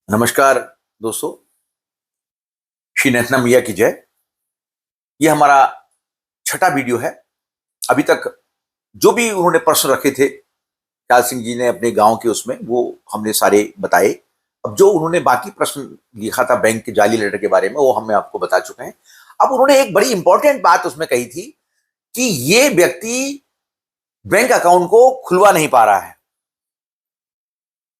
नमस्कार दोस्तों। श्री नैतना मैया की जय। ये हमारा छठा वीडियो है। अभी तक जो भी उन्होंने प्रश्न रखे थे ख्याल सिंह जी ने अपने गांव के उसमें, वो हमने सारे बताए। अब जो उन्होंने बाकी प्रश्न लिखा था बैंक के जाली लेटर के बारे में, वो हमें आपको बता चुके हैं। अब उन्होंने एक बड़ी इंपॉर्टेंट बात उसमें कही थी कि ये व्यक्ति बैंक अकाउंट को खुलवा नहीं पा रहा है।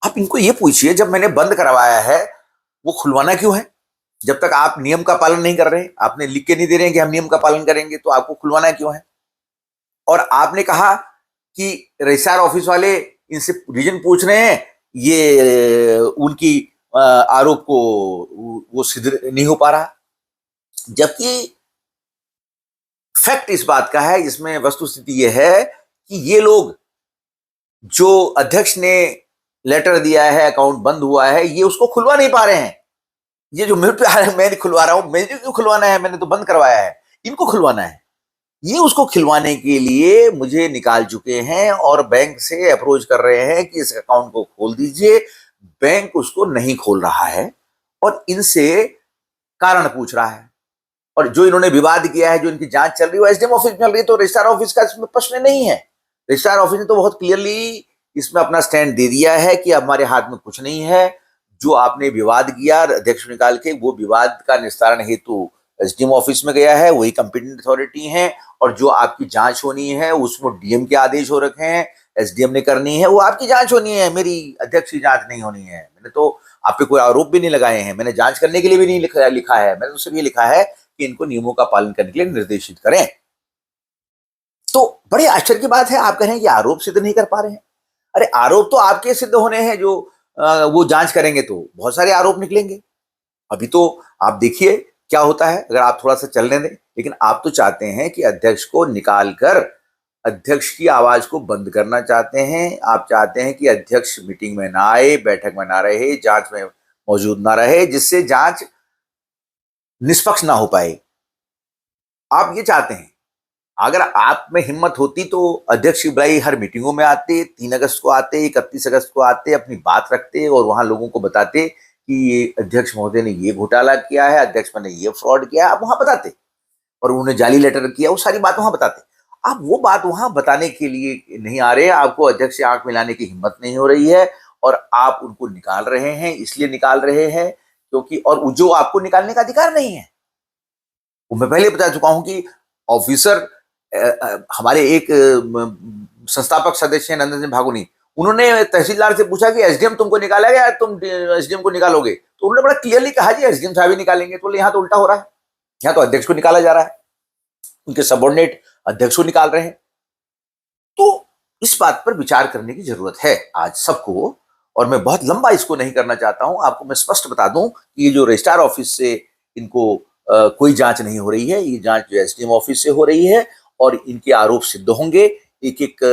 आप इनको ये पूछिए, जब मैंने बंद करवाया है वो खुलवाना क्यों है? जब तक आप नियम का पालन नहीं कर रहे, आपने लिख के नहीं दे रहे हैं कि हम नियम का पालन करेंगे, तो आपको खुलवाना क्यों है? और आपने कहा कि रजिस्ट्रार ऑफिस वाले इनसे रीजन पूछ रहे हैं, ये उनकी आरोप को वो सिद्ध नहीं हो पा रहा। जबकि फैक्ट इस बात का है, इसमें वस्तुस्थिति ये है कि ये लोग, जो अध्यक्ष ने लेटर दिया है, अकाउंट बंद हुआ है, ये उसको खुलवा नहीं पा रहे हैं। ये जो मेरे पे आ रहा है, मैं नहीं खुलवा रहा हूं, मुझे क्यों खुलवाना है? मैंने तो बंद करवाया है, इनको खुलवाना है। ये उसको खिलवाने के लिए मुझे निकाल चुके हैं और बैंक से अप्रोच कर रहे हैं कि इस अकाउंट को खोल दीजिए। बैंक उसको नहीं खोल रहा है और इनसे कारण पूछ रहा है। और जो इन्होंने विवाद किया है, जो इनकी जांच चल रही है, वो एसडीएम ऑफिस में चल रही है, तो रजिस्ट्रार ऑफिस का इसमें प्रश्न नहीं है। रजिस्ट्रार ऑफिस ने तो बहुत क्लियरली इसमें अपना स्टैंड दे दिया है कि हमारे हाथ में कुछ नहीं है। जो आपने विवाद किया अध्यक्ष निकाल के, वो विवाद का निस्तारण हेतु एसडीएम ऑफिस में गया है, वही कंपिटेंट अथॉरिटी है। और जो आपकी जांच होनी है उसमें डीएम के आदेश हो रखे हैं, एसडीएम ने करनी है, वो आपकी जांच होनी है, मेरी अध्यक्ष की जांच नहीं होनी है। मैंने तो आप पे कोई आरोप भी नहीं लगाए हैं, मैंने जांच करने के लिए भी नहीं लिखा है। मैंने तो सिर्फ ये लिखा है कि इनको नियमों का पालन करने के लिए निर्देशित करें। तो बड़े आश्चर्य की बात है, आप कह रहे हैं कि आरोप सिद्ध नहीं कर पा रहे हैं। अरे आरोप तो आपके सिद्ध होने हैं, जो वो जांच करेंगे तो बहुत सारे आरोप निकलेंगे। अभी तो आप देखिए क्या होता है, अगर आप थोड़ा सा चलने दें। लेकिन आप तो चाहते हैं कि अध्यक्ष को निकाल कर अध्यक्ष की आवाज को बंद करना चाहते हैं। आप चाहते हैं कि अध्यक्ष मीटिंग में ना आए, बैठक में ना रहे, जांच में मौजूद ना रहे, जिससे जांच निष्पक्ष ना हो पाए। आप ये चाहते हैं। अगर आप में हिम्मत होती तो अध्यक्ष की बुलाई हर मीटिंगों में आते, 3 अगस्त को आते, 31 अगस्त को आते, अपनी बात रखते और वहां लोगों को बताते कि ये अध्यक्ष महोदय ने ये घोटाला किया है, अध्यक्ष ने ये फ्रॉड किया है, आप वहां बताते। और उन्होंने जाली लेटर किया, वो सारी बात वहां बताते। आप वो बात वहां बताने के लिए नहीं आ रहे, आपको अध्यक्ष से आंख मिलाने की हिम्मत नहीं हो रही है। और आप उनको निकाल रहे हैं, इसलिए निकाल रहे हैं क्योंकि, और जो आपको निकालने का अधिकार नहीं है। वो मैं पहले बता चुका हूं कि ऑफिसर, हमारे एक संस्थापक सदस्य हैं नंदन सिंह भागुनी, उन्होंने तहसीलदार से पूछा कि एसडीएम तुमको निकाला गया, तुम एसडीएम को निकालोगे? तो उन्होंने बड़ा क्लियरली कहा जी एसडीएम साहब ही निकालेंगे। तो यहाँ तो उल्टा हो रहा है, यहाँ तो अध्यक्ष को निकाला जा रहा है, उनके सबऑर्डिनेट अध्यक्ष को निकाल रहे हैं। तो इस बात पर विचार करने की जरूरत है आज सबको। और मैं बहुत लंबा इसको नहीं करना चाहता हूं, आपको मैं स्पष्ट बता दूं कि ये जो रजिस्ट्रार ऑफिस से इनको कोई जांच नहीं हो रही है, ये जांच जो एसडीएम ऑफिस से हो रही है। और इनके आरोप सिद्ध होंगे एक एक,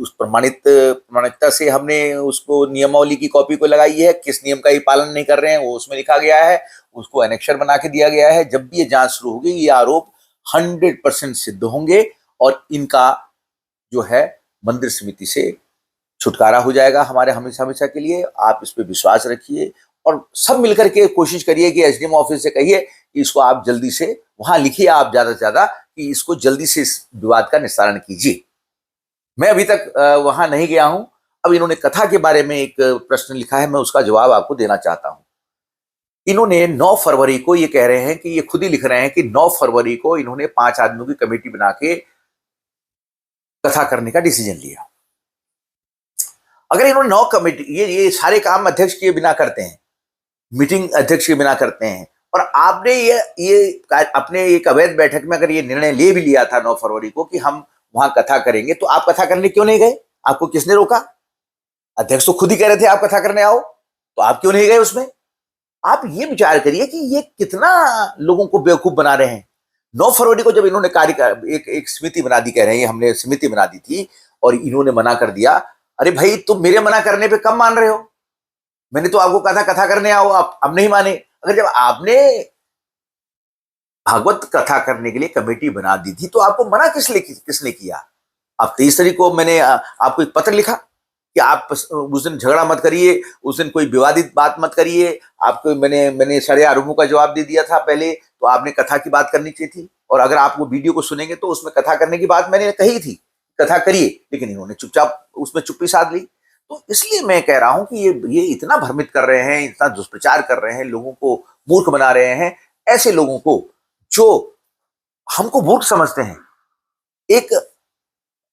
उस प्रमाणिकता से हमने उसको नियमावली की कॉपी को लगाई है। किस नियम का ये पालन नहीं कर रहे हैं वो उसमें लिखा गया है, उसको एनेक्शर बना के दिया गया है। जब भी ये जांच शुरू होगी, ये आरोप 100% सिद्ध होंगे और इनका जो है मंदिर समिति से छुटकारा हो जाएगा हमारे हमेशा हमेशा के लिए। आप इस पे विश्वास रखिए और सब मिलकर के कोशिश करिए कि एसडीएम ऑफिस से कहिए कि इसको आप जल्दी से वहां लिखिए, आप ज्यादा से ज्यादा, कि इसको जल्दी से इस विवाद का निस्तारण कीजिए। मैं अभी तक वहां नहीं गया हूं। अब इन्होंने कथा के बारे में एक प्रश्न लिखा है, मैं उसका जवाब आपको देना चाहता हूं। इन्होंने 9 फरवरी को ये कह रहे हैं कि, ये खुद ही लिख रहे हैं कि 9 फरवरी को इन्होंने 5 आदमियों की कमेटी बना के कथा करने का डिसीजन लिया। अगर इन्होंने 9 कमेटी, ये सारे काम अध्यक्ष के बिना करते हैं, मीटिंग अध्यक्ष के बिना करते हैं, और आपने ये अपने एक अवैध बैठक में अगर ये निर्णय ले भी लिया था 9 फरवरी को कि हम वहां कथा करेंगे, तो आप कथा करने क्यों नहीं गए? आपको किसने रोका? अध्यक्ष तो खुद ही कह रहे थे आप कथा करने आओ, तो आप क्यों नहीं गए उसमें? आप ये विचार करिए कि ये कितना लोगों को बेवकूफ बना रहे हैं। 9 फरवरी को जब इन्होंने एक समिति बना दी, कह रहे हैं हमने समिति बना दी थी और इन्होंने मना कर दिया। अरे भाई, तुम मेरे मना करने पे कब मान रहे हो? मैंने तो आपको कहा था कथा करने आओ, आप अब नहीं माने। अगर जब आपने भागवत कथा करने के लिए कमेटी बना दी थी, तो आपको मना किसने किया? अब 23 तारीख को मैंने आपको एक पत्र लिखा, कि आप उस दिन झगड़ा मत करिए, उस दिन कोई विवादित बात मत करिए। आपको मैंने सारे आरोपों का जवाब दे दिया था पहले, तो आपने कथा की बात करनी चाहिए थी। और अगर आप वो वीडियो को सुनेंगे तो उसमें कथा करने की बात मैंने कही थी, कथा करिए, लेकिन इन्होंने चुपचाप उसमें चुप्पी साध ली। तो इसलिए मैं कह रहा हूं कि ये इतना भ्रमित कर रहे हैं, इतना दुष्प्रचार कर रहे हैं, लोगों को मूर्ख बना रहे हैं। ऐसे लोगों को जो हमको मूर्ख समझते हैं, एक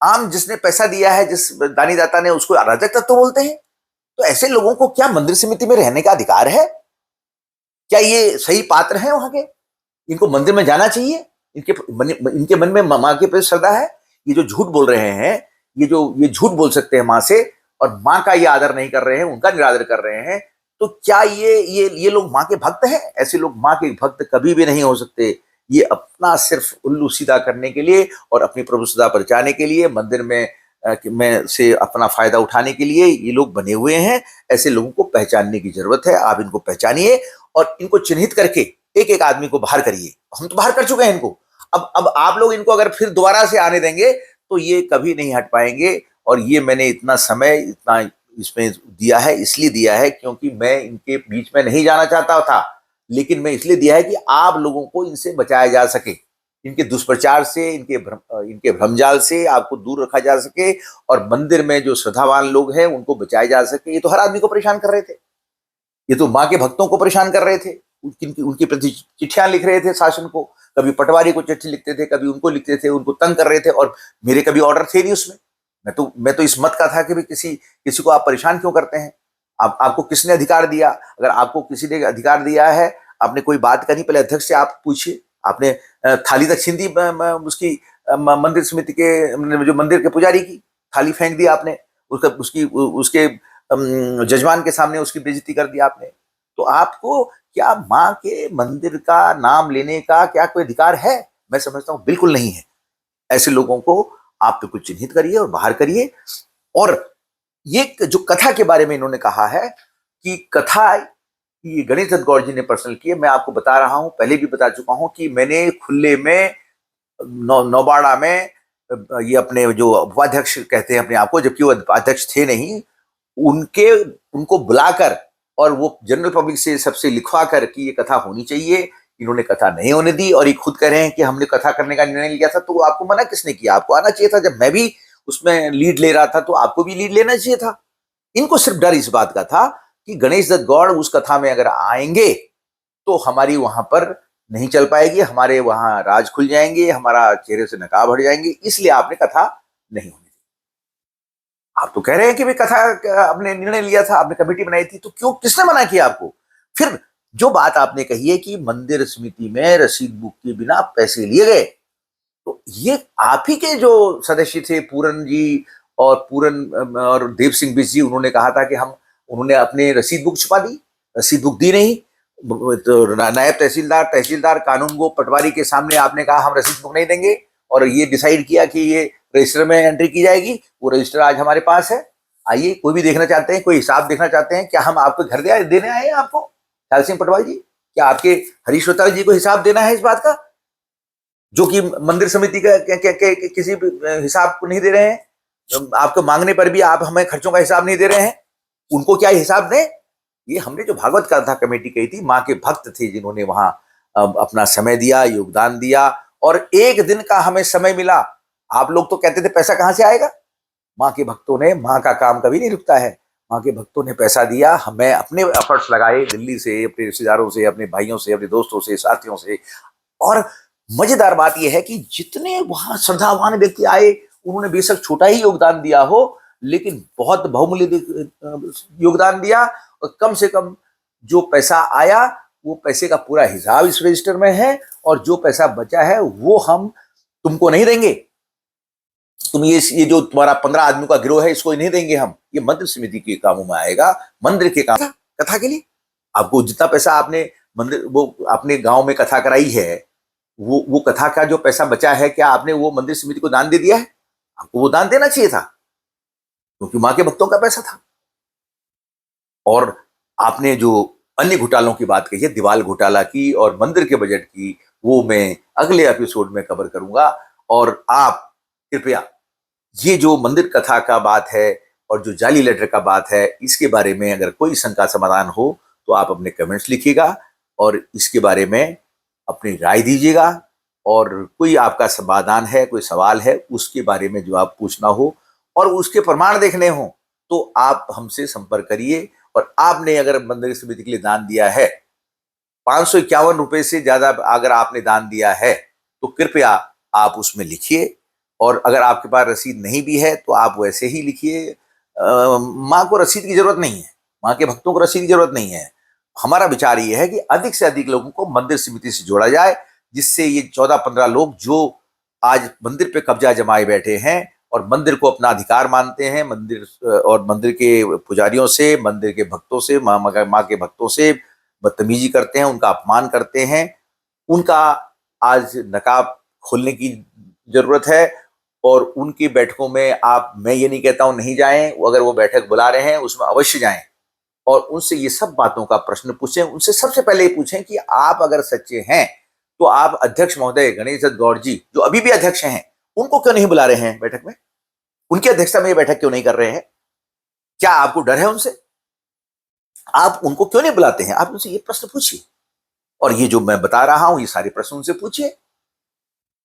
आम जिसने पैसा दिया है, जिस दानी दाता ने, उसको अराजक तत्व बोलते हैं। तो ऐसे लोगों को क्या मंदिर समिति में रहने का अधिकार है? क्या ये सही पात्र हैं वहां के? इनको मंदिर में जाना चाहिए? इनके मन में माँ के प्रति श्रद्धा है? ये जो झूठ बोल रहे हैं, ये झूठ बोल सकते हैं माँ से, और माँ का ये आदर नहीं कर रहे हैं, उनका निरादर कर रहे हैं, तो क्या ये लोग माँ के भक्त हैं? ऐसे लोग माँ के भक्त कभी भी नहीं हो सकते। ये अपना सिर्फ उल्लू सीधा करने के लिए और अपनी प्रभुसत्ता पर जाने के लिए, मंदिर में से अपना फायदा उठाने के लिए ये लोग बने हुए हैं। ऐसे लोगों को पहचानने की जरूरत है। आप इनको पहचानिए और इनको चिन्हित करके एक एक आदमी को बाहर करिए। हम तो बाहर कर चुके हैं इनको। अब आप लोग इनको अगर फिर दोबारा से आने देंगे तो ये कभी नहीं हट पाएंगे। और ये मैंने इतना समय इतना इसमें दिया है, इसलिए दिया है क्योंकि मैं इनके बीच में नहीं जाना चाहता था, लेकिन मैं इसलिए दिया है कि आप लोगों को इनसे बचाया जा सके, इनके दुष्प्रचार से, इनके भ्रमजाल से आपको दूर रखा जा सके, और मंदिर में जो श्रद्धावान लोग हैं उनको बचाया जा सके। ये तो हर आदमी को परेशान कर रहे थे, ये तो माँ के भक्तों को परेशान कर रहे थे, उनकी प्रति चिट्ठियां लिख रहे थे शासन को, कभी पटवारी को चिट्ठी लिखते थे, कभी उनको लिखते थे, उनको तंग कर रहे थे। और मेरे कभी ऑर्डर थे नहीं उसमें। मैं तो इस मत का था कि भाई किसी को आप परेशान क्यों करते हैं? आपको किसने अधिकार दिया? अगर आपको किसी ने अधिकार दिया है, आपने कोई बात करनी, पहले अध्यक्ष से आप पूछिए। आपने थाली तक छीन दी उसकी, मंदिर समिति के जो मंदिर के पुजारी की थाली फेंक दी आपने, उसके जजमान के सामने उसकी बेइज्जती कर दी आपने। तो आपको क्या माँ के मंदिर का नाम लेने का क्या कोई अधिकार है? मैं समझता हूं बिल्कुल नहीं है। ऐसे लोगों को आप बिल्कुल चिन्हित करिए और बाहर करिए। और ये जो कथा के बारे में इन्होंने कहा है कि कथा ये गणेश दत्त गौड़ जी ने पर्सनल की है, मैं आपको बता रहा हूं, पहले भी बता चुका हूं कि मैंने खुले में नौबाड़ा में ये अपने जो उपाध्यक्ष कहते हैं अपने आप को, जबकि वो अध्यक्ष थे नहीं, उनको बुलाकर और वो जनरल पब्लिक से सबसे लिखवा कर कि ये कथा होनी चाहिए, इन्होंने कथा नहीं होने दी। और ये खुद कह रहे हैं कि हमने कथा करने का निर्णय लिया था। तो आपको मना किसने किया? आपको आना चाहिए था। जब मैं भी उसमें लीड ले रहा था तो आपको भी लीड लेना चाहिए था। इनको सिर्फ डर इस बात का था कि गणेश दत्त गौड़ उस कथा में अगर आएंगे तो हमारी वहां पर नहीं चल पाएगी, हमारे वहां राज खुल जाएंगे, हमारा चेहरे से नकाब हट जाएंगे, इसलिए आपने कथा नहीं होने दी। आप तो कह रहे हैं कि भाई कथा आपने निर्णय लिया था, आपने कमेटी बनाई थी, तो क्यों, किसने मना किया आपको? फिर जो बात आपने कही है कि मंदिर समिति में रसीद बुक के बिना पैसे लिए गए, तो ये आप ही के जो सदस्य थे पूरन जी और देव सिंह बिस जी, उन्होंने कहा था कि उन्होंने अपने रसीद बुक छुपा दी, रसीद बुक दी नहीं। तो नायब तहसीलदार कानूनगो पटवारी के सामने आपने कहा हम रसीद बुक नहीं देंगे, और ये डिसाइड किया कि ये रजिस्टर में एंट्री की जाएगी। वो रजिस्टर आज हमारे पास है। आइए, कोई भी देखना चाहते हैं, कोई हिसाब देखना चाहते हैं, क्या हम आपको घर देने आए हैं आपको? ख्याल सिंह पटवारी जी, क्या आपके हरीश रोहतगी जी को हिसाब देना है इस बात का, जो कि मंदिर समिति के किसी भी हिसाब को नहीं दे रहे हैं? आपको मांगने पर भी आप हमें खर्चों का हिसाब नहीं दे रहे हैं, उनको क्या हिसाब दें? ये हमने जो भागवत कथा कमेटी कही थी, माँ के भक्त थे जिन्होंने वहां अपना समय दिया, योगदान दिया, और एक दिन का हमें समय मिला। आप लोग तो कहते थे पैसा कहां से आएगा? माँ के भक्तों ने, माँ का काम कभी नहीं रुकता है, माँ के भक्तों ने पैसा दिया, हमें अपने एफर्ट्स लगाए, दिल्ली से, अपने रिश्तेदारों से, अपने भाइयों से, अपने दोस्तों से, साथियों से। और मजेदार बात यह है कि जितने वहां श्रद्धावान व्यक्ति आए, उन्होंने बेशक छोटा ही योगदान दिया हो, लेकिन बहुत बहुमूल्य योगदान दिया। और कम से कम जो पैसा आया, वो पैसे का पूरा हिसाब इस रजिस्टर में है, और जो पैसा बचा है वो हम तुमको नहीं देंगे। तुम ये जो तुम्हारा 15 आदमियों का गिरोह है, इसको नहीं देंगे हम। ये मंदिर समिति के कामों में आएगा, मंदिर के काम, कथा के लिए। आपको जितना पैसा आपने वो अपने गांव में कथा कराई है, वो कथा का जो पैसा बचा है, क्या आपने वो मंदिर समिति को दान दे दिया है? आपको वो दान देना चाहिए था, क्योंकि माँ के भक्तों का पैसा था। और आपने जो अन्य घोटालों की बात कही है, दीवाल घोटाला की और मंदिर के बजट की, वो मैं अगले एपिसोड में कवर करूंगा। और आप कृपया ये जो मंदिर कथा का बात है, और जो जाली लेटर का बात है, इसके बारे में अगर कोई शंका समाधान हो तो आप अपने कमेंट्स लिखिएगा और इसके बारे में अपनी राय दीजिएगा। और कोई आपका समाधान है, कोई सवाल है, उसके बारे में जो आप पूछना हो और उसके प्रमाण देखने हो तो आप हमसे संपर्क करिए। और आपने अगर मंदिर समिति के लिए दान दिया है, 551 रुपए से ज्यादा अगर आपने दान दिया है तो कृपया आप उसमें लिखिए। और अगर आपके पास रसीद नहीं भी है तो आप वैसे ही लिखिए। माँ को रसीद की जरूरत नहीं है, माँ के भक्तों को रसीद की जरूरत नहीं है। हमारा विचार ये है कि अधिक से अधिक लोगों को मंदिर समिति से जोड़ा जाए, जिससे ये 14-15 लोग जो आज मंदिर पे कब्जा जमाए बैठे हैं और मंदिर को अपना अधिकार मानते हैं, मंदिर और मंदिर के पुजारियों से, मंदिर के भक्तों से, माँ के भक्तों से बदतमीजी करते हैं, उनका अपमान करते हैं, उनका आज नकाब खोलने की जरूरत है। और उनकी बैठकों में आप, मैं ये नहीं कहता हूं नहीं जाएं, अगर वो बैठक बुला रहे हैं उसमें अवश्य जाएं और उनसे ये सब बातों का प्रश्न पूछें। उनसे सबसे पहले ये पूछें कि आप अगर सच्चे हैं तो आप अध्यक्ष महोदय गणेश दत्त गौड़ जी, जो अभी भी अध्यक्ष हैं, उनको क्यों नहीं बुला रहे हैं बैठक में? उनकी अध्यक्षता में ये बैठक क्यों नहीं कर रहे हैं? क्या आपको डर है उनसे? आप उनको क्यों नहीं बुलाते हैं? आप उनसे ये प्रश्न पूछिए। और ये जो मैं बता रहा हूं, ये सारे प्रश्न उनसे पूछिए।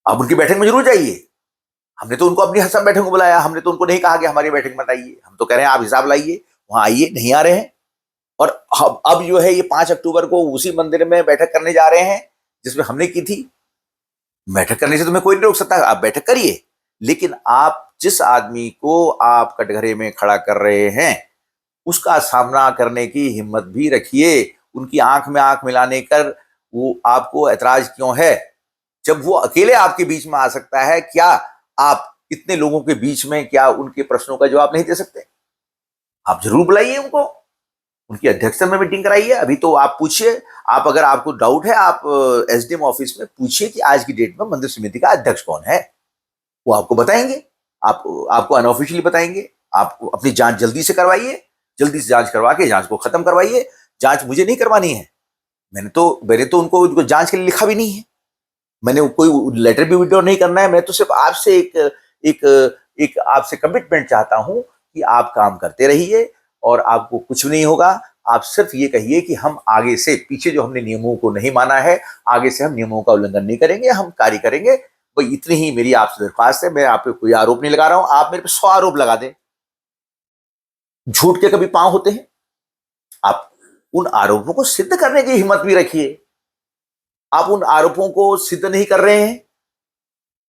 आप उनकी बैठक में जरूर जाइए। हमने तो उनको अपनी सब बैठक में बुलाया, हमने तो उनको नहीं कहा कि हमारी बैठक में आइए। हम तो कह रहे हैं आप हिसाब लाइए, वहां आइए, नहीं आ रहे हैं। और अब जो है ये 5 अक्टूबर को उसी मंदिर में बैठक करने जा रहे हैं जिसमें हमने की थी। बैठक करने से तुम्हें कोई नहीं रोक सकता, आप बैठक करिए। लेकिन आप जिस आदमी को आप कटघरे में खड़ा कर रहे हैं उसका सामना करने की हिम्मत भी रखिए। उनकी आंख में आंख मिलाने कर वो आपको ऐतराज क्यों है? जब वो अकेले आपके बीच में आ सकता है, क्या आप इतने लोगों के बीच में क्या उनके प्रश्नों का जवाब नहीं दे सकते? आप जरूर बुलाइए उनको, उनकी अध्यक्षता में मीटिंग कराइए। अभी तो आप पूछिए, आप अगर आपको डाउट है आप एसडीएम ऑफिस में पूछिए कि आज की डेट में मंदिर समिति का अध्यक्ष कौन है। वो आपको बताएंगे, आपको अनऑफिशियली बताएंगे। आप अपनी जांच जल्दी से करवाइए, जल्दी से जांच करवा के जांच को खत्म करवाइए। जांच मुझे नहीं करवानी है, मैंने तो उनको जांच के लिए लिखा भी नहीं है, मैंने कोई लेटर भी विड्रॉ नहीं करना है। मैं तो सिर्फ आपसे एक एक आपसे कमिटमेंट चाहता हूं कि आप काम करते रहिए और आपको कुछ नहीं होगा। आप सिर्फ ये कहिए कि हम आगे से, पीछे जो हमने नियमों को नहीं माना है, आगे से हम नियमों का उल्लंघन नहीं करेंगे, हम कार्य करेंगे। भाई इतनी ही मेरी आपसे दरख्वास्त है। मैं आप पे कोई आरोप नहीं लगा रहा हूं, आप मेरे पे 100 आरोप लगा दें, झूठ के कभी पांव होते हैं। आप उन आरोपों को सिद्ध करने की हिम्मत भी रखिए। आप उन आरोपों को सिद्ध नहीं कर रहे हैं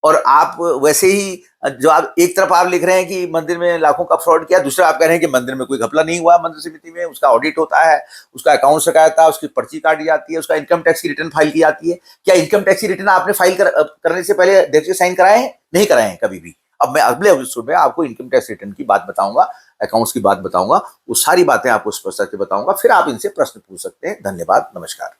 और आप वैसे ही, जो आप एक तरफ आप लिख रहे हैं कि मंदिर में लाखों का फ्रॉड किया, दूसरा आप कह रहे हैं कि मंदिर में कोई घपला नहीं हुआ। मंदिर समिति में उसका ऑडिट होता है, उसका अकाउंट शिकायत है, उसकी पर्ची काटी जाती है, उसका इनकम टैक्स की रिटर्न फाइल की जाती है। क्या इनकम टैक्स की रिटर्न आपने फाइल करने से पहले अध्यक्ष साइन कराए हैं? नहीं कराए हैं कभी भी। अब मैं अगले एपिसोड में आपको इनकम टैक्स रिटर्न की बात बताऊंगा, अकाउंट्स की बात बताऊंगा, वो सारी बातें आपको स्पष्ट करके बताऊंगा। फिर आप इनसे प्रश्न पूछ सकते हैं। धन्यवाद, नमस्कार।